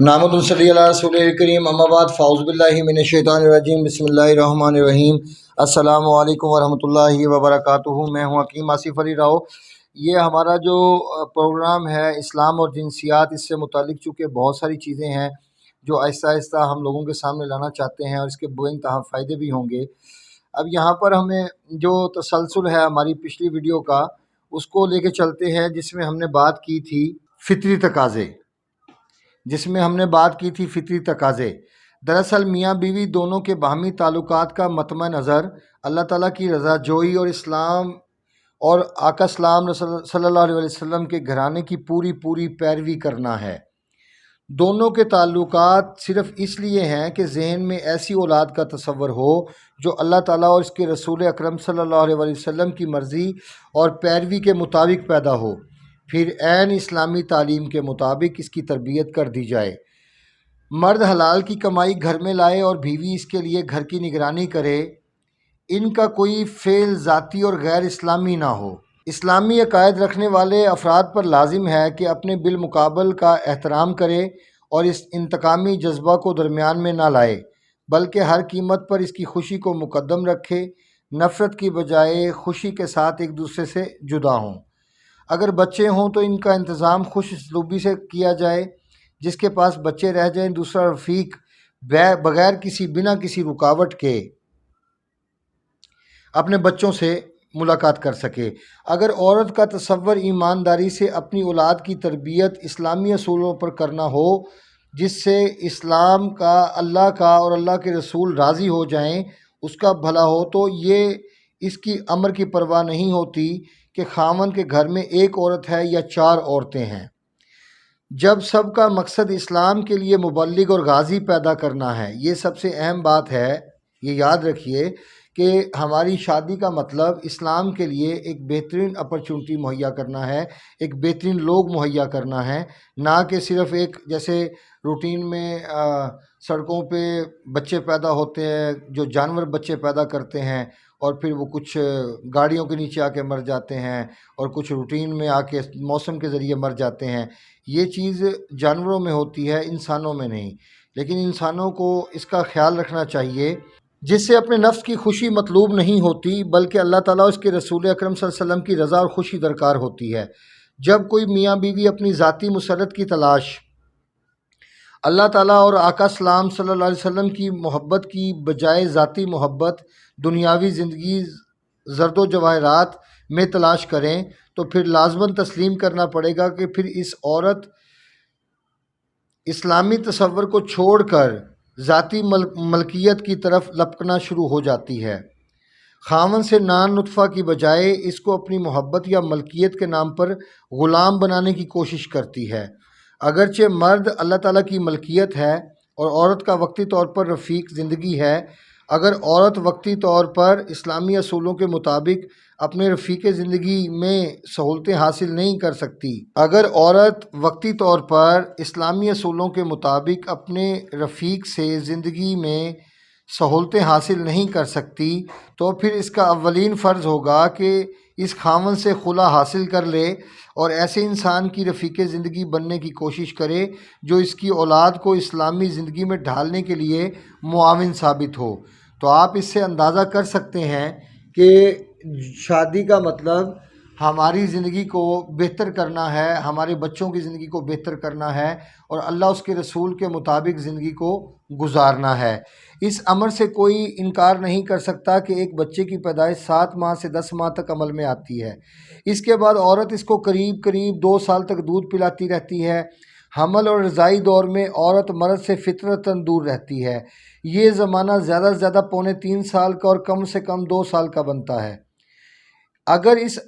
نحمد صلی اللہ رسول کریم اما بعد فاعوذ باللہ من الشیطان الرجیم بسم اللہ الرحمن الرحیم السلام علیکم ورحمۃ اللہ وبرکاتہ۔ میں ہوں حکیم آصف علی راؤ۔ یہ ہمارا جو پروگرام ہے اسلام اور جنسیات، اس سے متعلق چونکہ بہت ساری چیزیں ہیں جو آہستہ آہستہ ہم لوگوں کے سامنے لانا چاہتے ہیں اور اس کے بے انتہا فائدے بھی ہوں گے۔ اب یہاں پر ہمیں جو تسلسل ہے ہماری پچھلی ویڈیو کا، اس کو لے کے چلتے ہیں، جس میں ہم نے بات کی تھی فطری تقاضے۔ دراصل میاں بیوی دونوں کے باہمی تعلقات کا مطمع نظر اللہ تعالیٰ کی رضا جوئی اور اسلام اور آقا اسلام صلی اللہ علیہ وسلم کے گھرانے کی پوری پیروی کرنا ہے۔ دونوں کے تعلقات صرف اس لیے ہیں کہ ذہن میں ایسی اولاد کا تصور ہو جو اللہ تعالیٰ اور اس کے رسول اکرم صلی اللہ علیہ وسلم کی مرضی اور پیروی کے مطابق پیدا ہو، پھر عین اسلامی تعلیم کے مطابق اس کی تربیت کر دی جائے۔ مرد حلال کی کمائی گھر میں لائے اور بیوی اس کے لیے گھر کی نگرانی کرے۔ ان کا کوئی فعل ذاتی اور غیر اسلامی نہ ہو۔ اسلامی عقائد رکھنے والے افراد پر لازم ہے کہ اپنے بالمقابل کا احترام کرے اور اس انتقامی جذبہ کو درمیان میں نہ لائے، بلکہ ہر قیمت پر اس کی خوشی کو مقدم رکھے، نفرت کی بجائے خوشی کے ساتھ ایک دوسرے سے جدا ہوں۔ اگر بچے ہوں تو ان کا انتظام خوش اسلوبی سے کیا جائے۔ جس کے پاس بچے رہ جائیں دوسرا رفیق بنا کسی رکاوٹ کے اپنے بچوں سے ملاقات کر سکے۔ اگر عورت کا تصور ایمانداری سے اپنی اولاد کی تربیت اسلامی اصولوں پر کرنا ہو، جس سے اسلام کا، اللہ کا اور اللہ کے رسول راضی ہو جائیں، اس کا بھلا ہو، تو یہ اس کی امر کی پرواہ نہیں ہوتی کہ خاوند کے گھر میں ایک عورت ہے یا 4 عورتیں ہیں۔ جب سب کا مقصد اسلام کے لیے مبلغ اور غازی پیدا کرنا ہے، یہ سب سے اہم بات ہے۔ یہ یاد رکھیے کہ ہماری شادی کا مطلب اسلام کے لیے ایک بہترین اپرچونٹی مہیا کرنا ہے، ایک بہترین لوگ مہیا کرنا ہے، نہ کہ صرف ایک جیسے روٹین میں سڑکوں پہ بچے پیدا ہوتے ہیں، جو جانور بچے پیدا کرتے ہیں اور پھر وہ کچھ گاڑیوں کے نیچے آ کے مر جاتے ہیں اور کچھ روٹین میں آ کے موسم کے ذریعے مر جاتے ہیں۔ یہ چیز جانوروں میں ہوتی ہے، انسانوں میں نہیں۔ لیکن انسانوں کو اس کا خیال رکھنا چاہیے، جس سے اپنے نفس کی خوشی مطلوب نہیں ہوتی، بلکہ اللہ تعالیٰ اور اس کے رسول اکرم صلی اللہ علیہ وسلم کی رضا اور خوشی درکار ہوتی ہے۔ جب کوئی میاں بیوی اپنی ذاتی مسرت کی تلاش اللہ تعالیٰ اور آقا اسلام صلی اللہ علیہ وسلم کی محبت کی بجائے ذاتی محبت، دنیاوی زندگی، زرد و جواہرات میں تلاش کریں، تو پھر لازماً تسلیم کرنا پڑے گا کہ پھر اس عورت اسلامی تصور کو چھوڑ کر ذاتی ملکیت کی طرف لپکنا شروع ہو جاتی ہے۔ خاوند سے نان نطفہ کی بجائے اس کو اپنی محبت یا ملکیت کے نام پر غلام بنانے کی کوشش کرتی ہے۔ اگرچہ مرد اللہ تعالیٰ کی ملکیت ہے اور عورت کا وقتی طور پر رفیق زندگی ہے، اگر عورت وقتی طور پر اسلامی اصولوں کے مطابق اپنے رفیق زندگی میں سہولتیں حاصل نہیں کر سکتی، اگر عورت وقتی طور پر اسلامی اصولوں کے مطابق اپنے رفیق سے زندگی میں سہولتیں حاصل نہیں کر سکتی، تو پھر اس کا اولین فرض ہوگا کہ اس خاوند سے خلا حاصل کر لے اور ایسے انسان کی رفیق زندگی بننے کی کوشش کرے جو اس کی اولاد کو اسلامی زندگی میں ڈھالنے کے لیے معاون ثابت ہو۔ تو آپ اس سے اندازہ کر سکتے ہیں کہ شادی کا مطلب ہماری زندگی کو بہتر کرنا ہے، ہمارے بچوں کی زندگی کو بہتر کرنا ہے اور اللہ اس کے رسول کے مطابق زندگی کو گزارنا ہے۔ اس امر سے کوئی انکار نہیں کر سکتا کہ ایک بچے کی پیدائش 7 ماہ سے 10 ماہ تک عمل میں آتی ہے۔ اس کے بعد عورت اس کو قریب 2 سال تک دودھ پلاتی رہتی ہے۔ حمل اور رضاعی دور میں عورت مرد سے فطرتاً دور رہتی ہے۔ یہ زمانہ زیادہ سے زیادہ 2.25 سال کا اور کم سے کم 2 سال کا بنتا ہے۔ اگر اس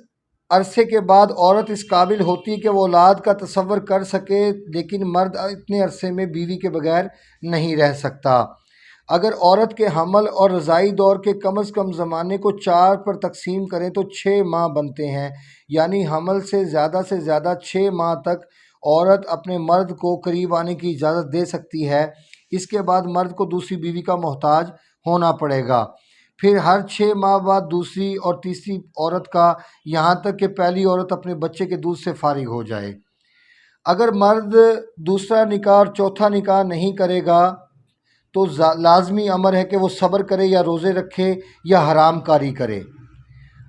عرصے کے بعد عورت اس قابل ہوتی کہ وہ اولاد کا تصور کر سکے، لیکن مرد اتنے عرصے میں بیوی کے بغیر نہیں رہ سکتا۔ اگر عورت کے حمل اور رضاعی دور کے کم از کم زمانے کو 4 پر تقسیم کریں تو 6 ماہ بنتے ہیں، یعنی حمل سے زیادہ 6 ماہ تک عورت اپنے مرد کو قریب آنے کی اجازت دے سکتی ہے۔ اس کے بعد مرد کو دوسری بیوی کا محتاج ہونا پڑے گا۔ پھر ہر 6 ماہ بعد دوسری اور تیسری عورت کا، یہاں تک کہ پہلی عورت اپنے بچے کے دودھ سے فارغ ہو جائے۔ اگر مرد دوسرا نکاح اور چوتھا نکاح نہیں کرے گا تو لازمی امر ہے کہ وہ صبر کرے یا روزے رکھے یا حرام کاری کرے۔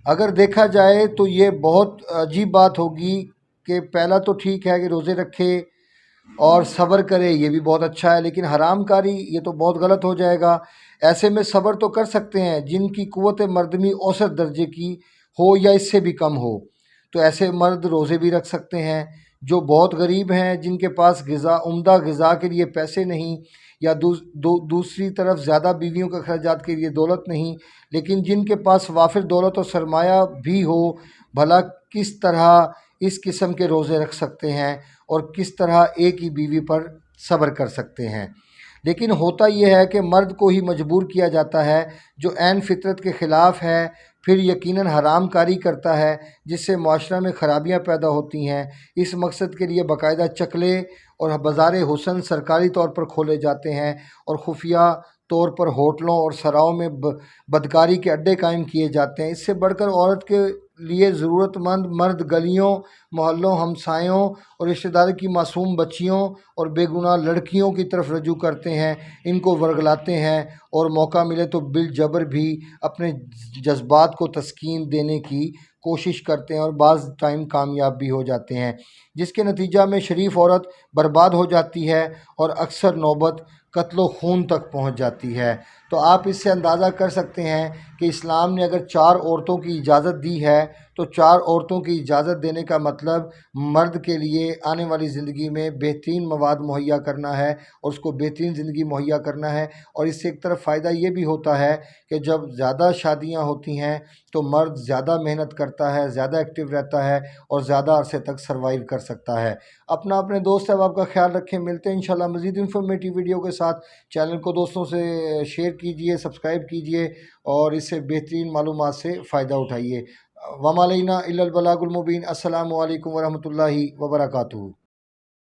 اگر دیکھا جائے تو یہ بہت عجیب بات ہوگی کہ پہلا تو ٹھیک ہے کہ روزے رکھے اور صبر کرے، یہ بھی بہت اچھا ہے، لیکن حرام کاری یہ تو بہت غلط ہو جائے گا۔ ایسے میں صبر تو کر سکتے ہیں جن کی قوت مردمی اوسط درجے کی ہو یا اس سے بھی کم ہو، تو ایسے مرد روزے بھی رکھ سکتے ہیں۔ جو بہت غریب ہیں، جن کے پاس عمدہ غذا کے لیے پیسے نہیں، یا دوسری طرف زیادہ بیویوں کے اخراجات کے لیے دولت نہیں، لیکن جن کے پاس وافر دولت اور سرمایہ بھی ہو، بھلا کس طرح اس قسم کے روزے رکھ سکتے ہیں اور کس طرح ایک ہی بیوی پر صبر کر سکتے ہیں۔ لیکن ہوتا یہ ہے کہ مرد کو ہی مجبور کیا جاتا ہے جو عین فطرت کے خلاف ہے، پھر یقیناً حرام کاری کرتا ہے جس سے معاشرہ میں خرابیاں پیدا ہوتی ہیں۔ اس مقصد کے لیے باقاعدہ چکلے اور بازار حسن سرکاری طور پر کھولے جاتے ہیں اور خفیہ طور پر ہوٹلوں اور سراؤں میں بدکاری کے اڈے قائم کیے جاتے ہیں۔ اس سے بڑھ کر عورت کے لیے ضرورت مند مرد گلیوں، محلوں، ہمسایوں اور رشتہ داروں کی معصوم بچیوں اور بے گناہ لڑکیوں کی طرف رجوع کرتے ہیں، ان کو ورگلاتے ہیں اور موقع ملے تو بالجبر بھی اپنے جذبات کو تسکین دینے کی کوشش کرتے ہیں اور بعض ٹائم کامیاب بھی ہو جاتے ہیں، جس کے نتیجہ میں شریف عورت برباد ہو جاتی ہے اور اکثر نوبت قتل و خون تک پہنچ جاتی ہے۔ تو آپ اس سے اندازہ کر سکتے ہیں کہ اسلام نے اگر 4 عورتوں کی اجازت دی ہے تو 4 عورتوں کی اجازت دینے کا مطلب مرد کے لیے آنے والی زندگی میں بہترین مواد مہیا کرنا ہے اور اس کو بہترین زندگی مہیا کرنا ہے۔ اور اس سے ایک طرف فائدہ یہ بھی ہوتا ہے کہ جب زیادہ شادیاں ہوتی ہیں تو مرد زیادہ محنت کرتا ہے، زیادہ ایکٹیو رہتا ہے اور زیادہ عرصے تک سروائیو کر سکتا ہے۔ اپنے دوست احباب کا خیال رکھیں، ملتے ہیں انشاءاللہ مزید انفارمیٹیو ویڈیو کے ساتھ۔ چینل کو دوستوں سے شیئر کیجئے، سبسکرائب کیجئے اور اس سے بہترین معلومات سے فائدہ اٹھائیے۔ وما علینا الا البلاغ المبین۔ السلام علیکم ورحمۃ اللہ وبرکاتہ۔